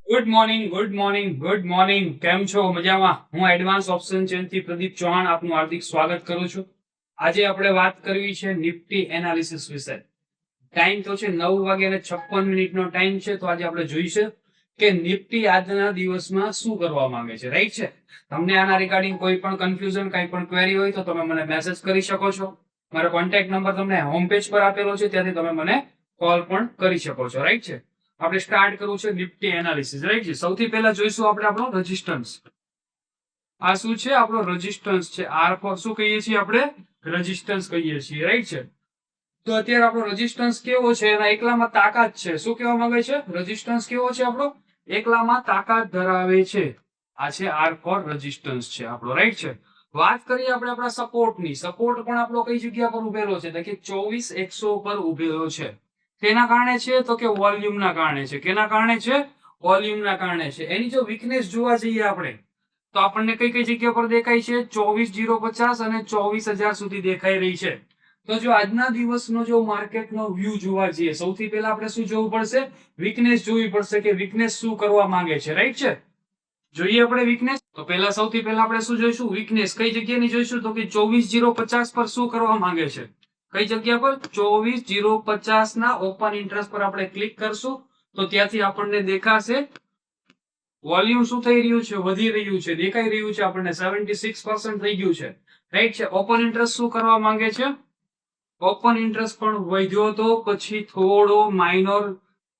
Good morning, good morning, good morning. કેમ છો? મજામાં? હું એડવાન્સ ઓપ્શન ચેનથી પ્રદીપ ચૌહાણ આપનું હાર્દિક સ્વાગત કરું છું. આજે આપણે વાત કરવી છે નિફ્ટી એનાલિસિસ વિશે. ટાઈમ તો છે 9:56 નો ટાઈમ છે. તો આજે આપણે જોઈશું કે નિફ્ટી આજના દિવસમાં શું કરવા માંગે છે. રાઈટ છે? તમને આના રિગાર્ડિંગ કોઈ પણ કન્ફ્યુઝન, કંઈ પણ ક્વેરી હોય તો તમે મને મેસેજ કરી શકો છો. મારો કોન્ટેક્ટ નંબર તમને હોમ પેજ પર આપેલો છે, ત્યાંથી તમે મને કોલ પણ કરી શકો છો. રાઈટ છે? આપણે સ્ટાર્ટ કરવું છે નિફ્ટી એનાલિસિસ. રાઈટ છે? સૌથી પહેલા જોઈશું આપણે આપણો રેઝિસ્ટન્સ. આ શું છે? આપણો રેઝિસ્ટન્સ છે. આર પર શું કહીએ છીએ આપણે? રેઝિસ્ટન્સ કહીએ છીએ. રાઈટ છે? તો અત્યારે આપણો રેઝિસ્ટન્સ કેવો છે? એના એકલામાં તાકાત છે. શું કહેવા માંગે છે? રેઝિસ્ટન્સ કેવો છે આપણો? એકલામાં તાકાત ધરાવે છે. આ છે આર ફોર રેઝિસ્ટન્સ છે આપણો. રાઈટ છે? વાત કરીએ આપણે આપણા સપોર્ટની. સપોર્ટ પણ આપણો કઈ જગ્યા પર ઉભેલો છે? તો કે 24,100 પર ઉભેલો છે. કેના કારણે છે? તો કે વોલ્યુમના કારણે છે. કેના કારણે છે? વોલ્યુમના કારણે છે. એની જો વીકનેસ જોવા જઈએ આપણે, તો આપણને કઈ કઈ જગ્યા પર દેખાય છે? 24,050 અને 24,000 સુધી દેખાઈ રહી છે. તો જો આજના દિવસનો જો માર્કેટનો વ્યૂ જોવા જઈએ, સૌથી પહેલા આપણે શું જોવું પડશે? વીકનેસ જોવી પડશે કે વીકનેસ શું કરવા માંગે છે. રાઈટ છે? જોઈએ આપણે વીકનેસ. તો પહેલા સૌથી પહેલા આપણે શું જોઈશું? વીકનેસ. કઈ જગ્યાની જોઈશું? તો કે 24,050 પર શું કરવા માંગે છે? કઈ જગ્યા પર? 24,050 ના ઓપન ઇન્ટરેસ્ટ પર આપણે ક્લિક કરશું તો ત્યાંથી આપણને દેખાશે વોલ્યુમ શું થઈ રહ્યું છે? વધી રહ્યું છે. દેખાઈ રહ્યું છે આપણને 76% થઈ ગયું છે. રાઈટ છે? ઓપન ઇન્ટરેસ્ટ શું કરવા માંગે છે? ઓપન ઇન્ટરેસ્ટ પણ વધ્યો તો પછી થોડો માઇનોર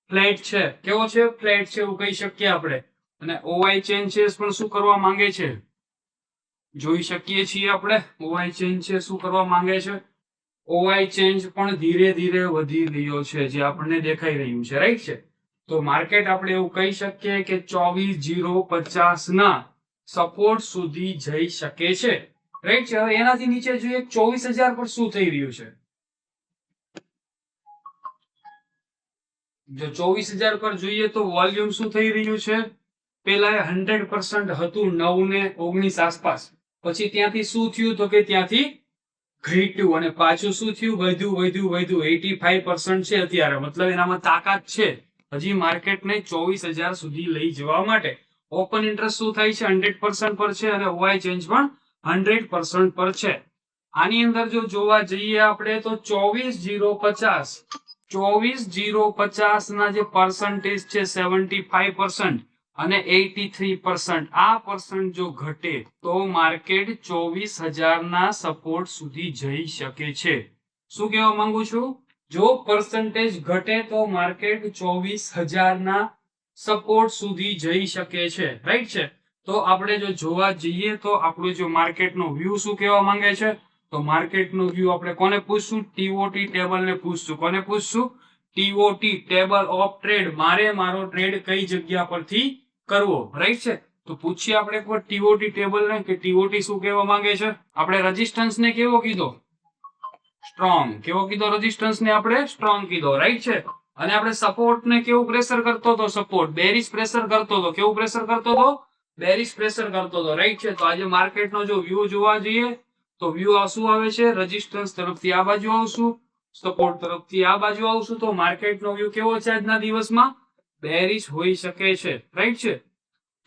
ફ્લેટ છે. કેવો છે? ફ્લેટ છે એવું કહી શકીએ આપણે. અને ઓઆઈ ચેન્જીસ પણ શું કરવા માંગે છે? જોઈ શકીએ છીએ આપણે. ઓઆઈ ચેન્જ છે શું કરવા માંગે છે? ઓઆઈ ચેન્જ પણ ધીરે ધીરે વધી રહ્યો છે, જે આપણને દેખાઈ રહ્યું છે. રાઈટ છે? તો માર્કેટ આપણે એવું કહી શકીએ કે 24,050 ના સપોર્ટ સુધી જઈ શકે છે. રાઈટ છે? હવે એનાથી નીચે જોઈએ 24,000 પર શું થઈ રહ્યું છે. જો 24,000 પર જોઈએ તો વોલ્યુમ શું થઈ રહ્યું છે? પેલા 100% હતું 9 ને 19 આસપાસ. પછી ત્યાંથી શું થયું? તો કે ત્યાંથી ઘટ્યું અને પાછું શું થયું? વધ્યું 85% છે અત્યારે. મતલબ એનામાં તાકાત છે હજી માર્કેટને 24,000 સુધી લઈ જવા માટે. ઓપન ઇન્ટરેસ્ટ શું થાય છે? 100% પર છે અને ઓઆઈ ચેન્જ પણ 100% પર છે. આની અંદર જો જોવા જઈએ આપણે તો 24,050 ના જે પર્સન્ટેજ છે 75% અને 83%, આ પર્સન્ટ જો ઘટે તો માર્કેટ 24,000 ના સપોર્ટ સુધી જઈ શકે છે. શું કહેવા માંગુ છું? જો પર્સન્ટેજ ઘટે તો માર્કેટ 24,000 ના સપોર્ટ સુધી જઈ શકે છે. રાઈટ છે? તો આપણે જો જોવા જઈએ તો આપણું જો માર્કેટનો વ્યૂ શું કહેવા માંગે છે? તો માર્કેટનો વ્યૂ આપણે કોને પૂછશું? ટીઓટી ટેબલને પૂછશું. કોને પૂછશું? ટીઓટી ટેબલ ઓફ ટ્રેડ. મારે મારો ટ્રેડ કઈ જગ્યા પરથી કરવો. રાઈટ છે? તો પૂછીએ આપણે એકવાર ટીઓટી ટેબલને કે ટીઓટી શું કહેવા માંગે છે. આપણે રેઝિસ્ટન્સ ને કેવો કીધો? સ્ટ્રોંગ. કેવો કીધો? રેઝિસ્ટન્સ ને આપણે સ્ટ્રોંગ કીધો. રાઈટ છે? અને આપણે સપોર્ટ ને કેવું પ્રેશર કરતો હતો? સપોર્ટ બેરિશ પ્રેશર કરતો હતો. કેવું પ્રેશર કરતો હતો? બેરિશ પ્રેશર કરતો હતો. રાઈટ છે? તો આજે માર્કેટનો જો વ્યૂ જોવા જઈએ તો વ્યૂ શું આવે છે? રેઝિસ્ટન્સ તરફથી આ બાજુ આવશું, સપોર્ટ તરફથી આ બાજુ આવશું. તો માર્કેટનો વ્યૂ કેવો છે આજના દિવસમાં? બેરિશ હોઈ શકે છે. રાઈટ છે?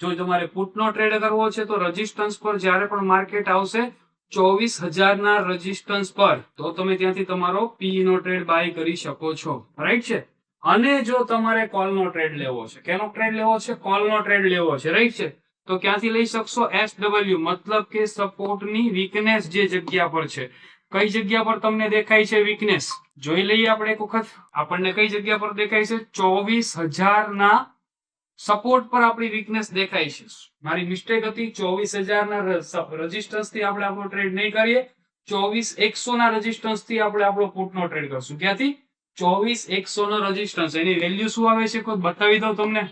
જો તમારે પુટનો ટ્રેડ કરવો છે તો રેઝિસ્ટન્સ પર જ્યારે પણ માર્કેટ આવશે 24,000 ના રેઝિસ્ટન્સ પર, તો તમે ત્યાંથી તમારો પી નો ટ્રેડ બાય કરી શકો છો. રાઈટ છે? અને જો તમારે કોલનો ટ્રેડ લેવો છે, કેનો ટ્રેડ લેવો છે? કોલનો ટ્રેડ લેવો છે. રાઈટ છે? તો ક્યાંથી લઈ શકશો? એસડબલ્યુ, મતલબ કે સપોર્ટની વીકનેસ જે જગ્યા પર છે. કઈ જગ્યા પર તમને દેખાય છે વીકનેસ? જોઈ લઈએ આપણે એક વખત. આપણને કઈ જગ્યા પર દેખાય છે? 24,000 ના સપોર્ટ પર આપણી વીકનેસ દેખાય છે. મારી મિસ્ટેક હતી. 24,000 ના રેઝિસ્ટન્સ થી આપણે આપણો ટ્રેડ નહીં કરીએ. 24,100 ના રેઝિસ્ટન્સ થી આપણે આપણો પુટનો ટ્રેડ કરશું. ક્યાંથી? 24,100 નો રેઝિસ્ટન્સ. એની વેલ્યુ શું આવે છે? કોઈ બતાવી દઉં તમને.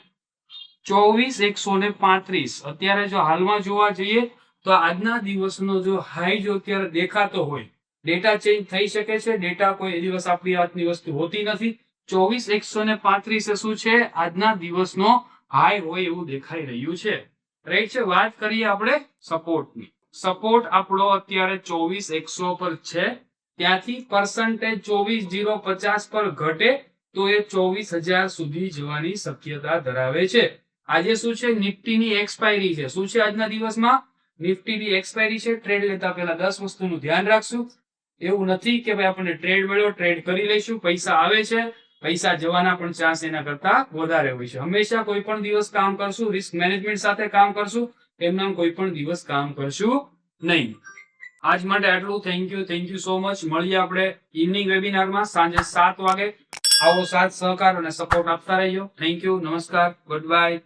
24,135. અત્યારે જો હાલમાં જોવા જઈએ તો આજના દિવસનો જો હાઈ જો અત્યારે દેખાતો હોય, ડેટા ચેન્જ થઈ શકે છે. ડેટા કોઈ દિવસ આપણી હાથની વસ્તુ હોતી નથી. 24,135 એ શું છે? આજના દિવસનો હાઈ હોય એવું દેખાઈ રહ્યું છે. રાઈટ છે? વાત કરીએ આપણે સપોર્ટની. સપોર્ટ આપણો અત્યારે 24,100 પર છે. ત્યાંથી પર્સન્ટેજ 24,050 પર ઘટે તો એ 24,000 સુધી જવાની શક્યતા ધરાવે છે. આજે શું છે? નિફ્ટીની એક્સપાયરી છે. શું છે આજના દિવસમાં? નિફ્ટીની એક્સપાયરી છે. ટ્રેડ લેતા પહેલા 10 વસ્તુનું ધ્યાન રાખશું. એવું નથી કે ભાઈ આપણને ટ્રેડ મળ્યો, ટ્રેડ કરી લઈશું. પૈસા આવે છે, પૈસા જવાના પણ ચાન્સ એના કરતા વધારે હોય છે. હંમેશા કોઈ પણ દિવસ કામ કરશું રિસ્ક મેનેજમેન્ટ સાથે કામ કરશું, એમનામ કોઈ પણ દિવસ કામ કરશું નહીં. આજ માટે આટલું. Thank you so much. મળીએ આપણે ઇવનિંગ વેબિનારમાં સાંજે 7 વાગે. આવો સાથ સહકાર અને સપોર્ટ આપતા રહીજો. Thank you. નમસ્કાર. Good bye.